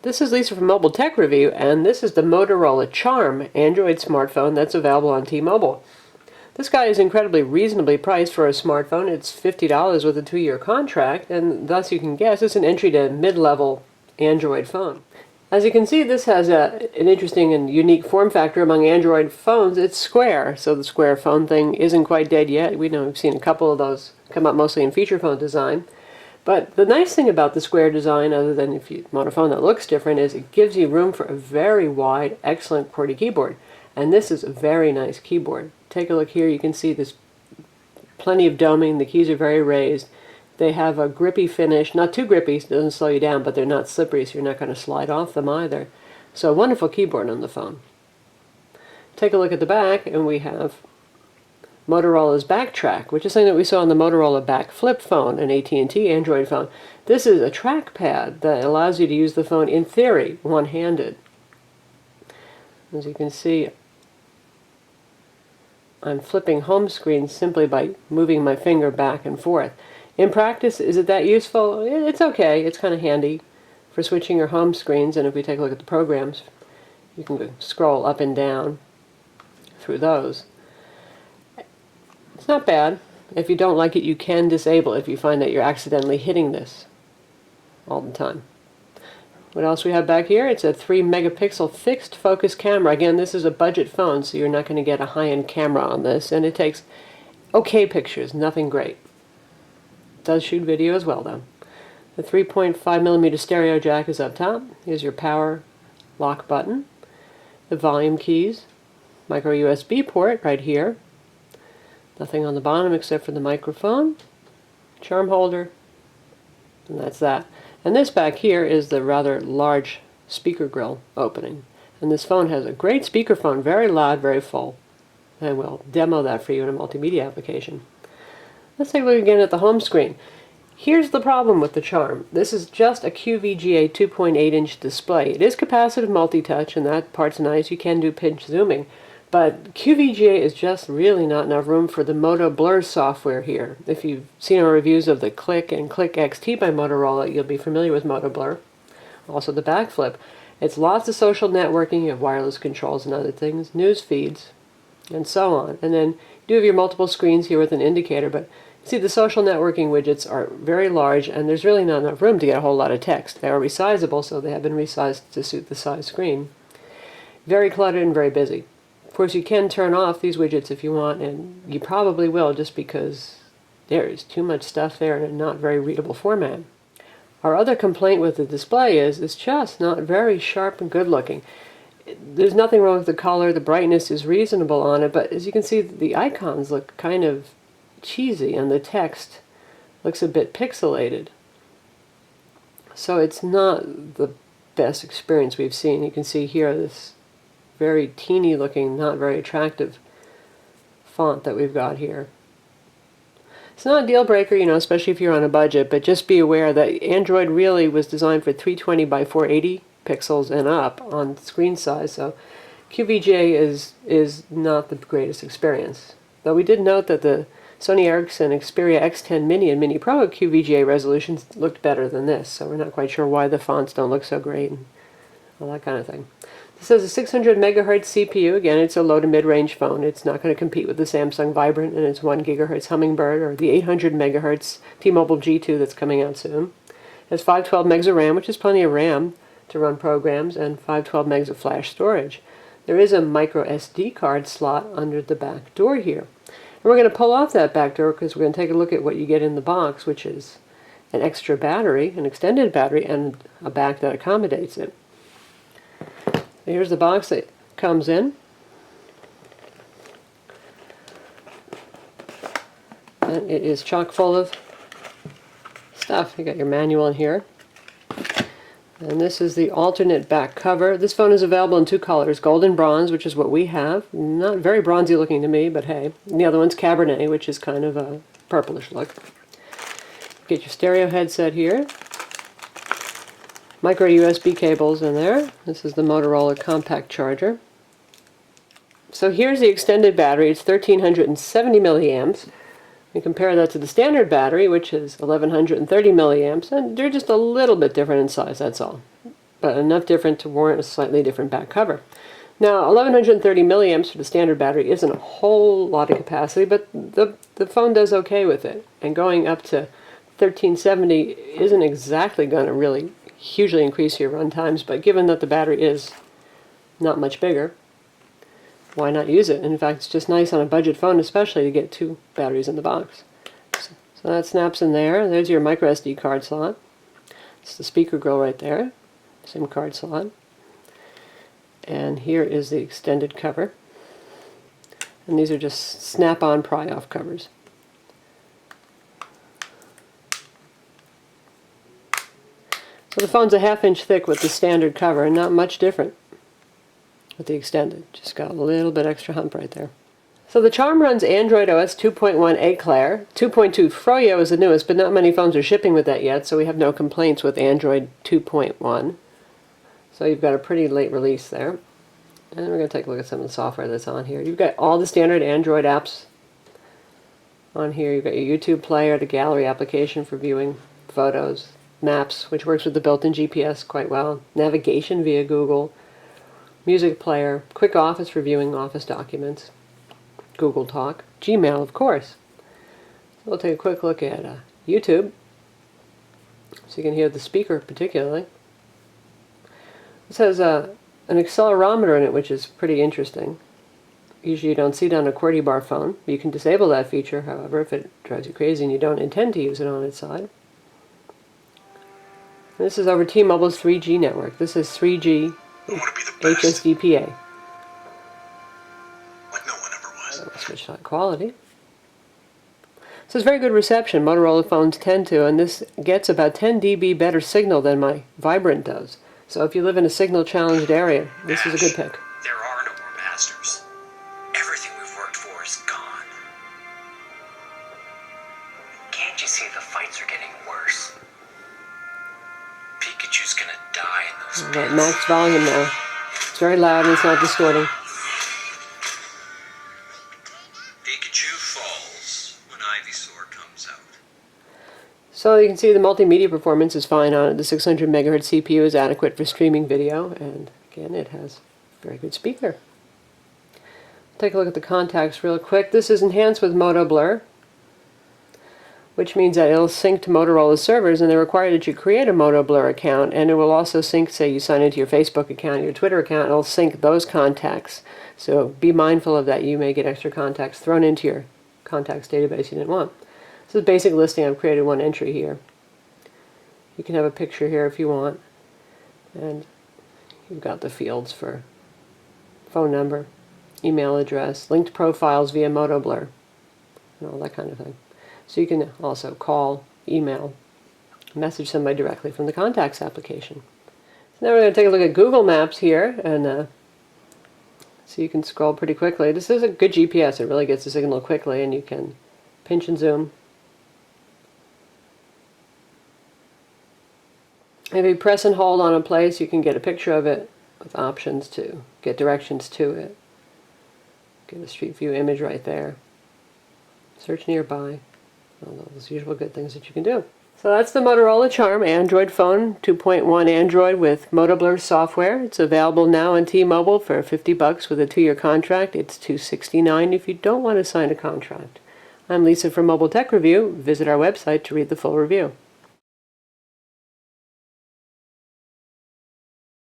This is Lisa from Mobile Tech Review, and this is the Motorola Charm Android smartphone that's available on T-Mobile. This guy is incredibly reasonably priced for a smartphone. It's $50 with a 2-year contract, and thus you can guess it's an entry to mid-level Android phone. As you can see, this has an interesting and unique form factor among Android phones. It's square, so the square phone thing isn't quite dead yet. We know we've seen a couple of those come up mostly in feature phone design. But the nice thing about the square design, other than if you want a phone that looks different, is it gives you room for a very wide, excellent QWERTY keyboard. And this is a very nice keyboard. Take a look here. You can see there's plenty of doming. The keys are very raised. They have a grippy finish. Not too grippy, so it doesn't slow you down, but they're not slippery, so you're not going to slide off them either. So a wonderful keyboard on the phone. Take a look at the back, and we have Motorola's Backtrack, which is something that we saw on the Motorola Back Flip phone, an AT&T Android phone. This is a trackpad that allows you to use the phone, in theory, one-handed. As you can see, I'm flipping home screen simply by moving my finger back and forth. In practice, is it that useful? It's okay. It's kind of handy for switching your home screens, and if we take a look at the programs, you can scroll up and down through those. It's not bad. If you don't like it, you can disable it if you find that you're accidentally hitting this all the time. What else we have back here? It's a 3 megapixel fixed focus camera. Again, this is a budget phone, so you're not going to get a high-end camera on this, and it takes okay pictures, nothing great. It does shoot video as well, though. The 3.5mm stereo jack is up top. Here's your power lock button. The volume keys. Micro USB port right here. Nothing on the bottom except for the microphone, charm holder, and that's that. And this back here is the rather large speaker grill opening. And this phone has a great speakerphone, very loud, very full. And we'll demo that for you in a multimedia application. Let's take a look again at the home screen. Here's the problem with the Charm. This is just a QVGA 2.8-inch display. It is capacitive multi-touch, and that part's nice. You can do pinch zooming. But QVGA is just really not enough room for the Moto Blur software here. If you've seen our reviews of the Click and Click XT by Motorola, you'll be familiar with Moto Blur. Also the backflip. It's lots of social networking. You have wireless controls and other things, news feeds, and so on. And then you do have your multiple screens here with an indicator, but see, the social networking widgets are very large, and there's really not enough room to get a whole lot of text. They are resizable, so they have been resized to suit the size screen. Very cluttered and very busy. Of course, you can turn off these widgets if you want, and you probably will just because there is too much stuff there in a not very readable format. Our other complaint with the display is it's just not very sharp and good looking. There's nothing wrong with the color, the brightness is reasonable on it, but as you can see, the icons look kind of cheesy and the text looks a bit pixelated. So it's not the best experience we've seen. You can see here this very teeny looking, not very attractive font that we've got here. It's not a deal breaker, you know, especially if you're on a budget, but just be aware that Android really was designed for 320 by 480 pixels and up on screen size, so QVGA is not the greatest experience. Though we did note that the Sony Ericsson Xperia X10 Mini and Mini Pro QVGA resolutions looked better than this, so we're not quite sure why the fonts don't look so great and all that kind of thing. This has a 600 megahertz CPU. Again, it's a low to mid-range phone. It's not going to compete with the Samsung Vibrant and its 1 gigahertz Hummingbird or the 800 megahertz T-Mobile G2 that's coming out soon. It has 512 megs of RAM, which is plenty of RAM to run programs, and 512 megs of flash storage. There is a micro SD card slot under the back door here. And we're going to pull off that back door because we're going to take a look at what you get in the box, which is an extra battery, an extended battery, and a back that accommodates it. Here's the box that comes in. And it is chock full of stuff. You got your manual in here. And this is the alternate back cover. This phone is available in 2 colors, gold and bronze, which is what we have. Not very bronzy looking to me, but hey. And the other one's Cabernet, which is kind of a purplish look. Get your stereo headset here. Micro USB cables in there. This is the Motorola compact charger. So here's the extended battery. It's 1370 milliamps. We compare that to the standard battery, which is 1130 milliamps, and they're just a little bit different in size, that's all. but enough different to warrant a slightly different back cover. Now, 1130 milliamps for the standard battery isn't a whole lot of capacity, but the phone does okay with it. And going up to 1370 isn't exactly going to really hugely increase your run times, but given that the battery is not much bigger, why not use it? In fact, it's just nice on a budget phone, especially to get 2 batteries in the box. So that snaps in there. There's your micro SD card slot. It's the speaker grill right there. Same card slot. And here is the extended cover. And these are just snap-on pry-off covers. So the phone's a 1/2 inch thick with the standard cover, and not much different with the extended. Just got a little bit extra hump right there. So the Charm runs Android OS 2.1 Eclair. 2.2 Froyo is the newest, but not many phones are shipping with that yet, so we have no complaints with Android 2.1. So you've got a pretty late release there. And we're going to take a look at some of the software that's on here. You've got all the standard Android apps on here. You've got your YouTube player, the gallery application for viewing photos, maps, which works with the built-in GPS quite well, navigation via Google, music player, quick office for viewing office documents, Google Talk, Gmail, of course. So we'll take a quick look at YouTube, so you can hear the speaker particularly. This has an accelerometer in it, which is pretty interesting. Usually you don't see it on a QWERTY bar phone. You can disable that feature, however, if it drives you crazy and you don't intend to use it on its side. And this is over T-Mobile's 3G network. This is 3G HSDPA. Like no one ever was. Switch to quality. So it's very good reception. Motorola phones tend to, and this gets about 10 dB better signal than my Vibrant does. So if you live in a signal-challenged area, this is a good pick. There are no more masters. Everything we've worked for is gone. Can't you see the fights are getting worse? Pikachu's gonna die in those pits. Right, max volume now. It's very loud and it's not distorting. Pikachu falls when Ivysaur comes out. So you can see the multimedia performance is fine on it. The 600 MHz CPU is adequate for streaming video, and again, it has a very good speaker. Take a look at the contacts real quick. This is enhanced with Moto Blur, which means that it'll sync to Motorola's servers, and they require that you create a Moto Blur account, and it will also sync, say you sign into your Facebook account, your Twitter account, it'll sync those contacts. So be mindful of that. You may get extra contacts thrown into your contacts database you didn't want. This is a basic listing. I've created one entry here. You can have a picture here if you want, and you've got the fields for phone number, email address, linked profiles via Moto Blur, and all that kind of thing. So you can also call, email, message somebody directly from the Contacts application. So now we're going to take a look at Google Maps here, and so you can scroll pretty quickly. This is a good GPS. It really gets the signal quickly, and you can pinch and zoom. If you press and hold on a place, you can get a picture of it with options to get directions to it. Get a street view image right there. Search nearby. All those usual good things that you can do. So that's the Motorola Charm Android phone, 2.1 Android with Moto Blur software. It's available now on T-Mobile for $50 with a 2-year contract. It's $269 if you don't want to sign a contract. I'm Lisa from Mobile Tech Review. Visit our website to read the full review.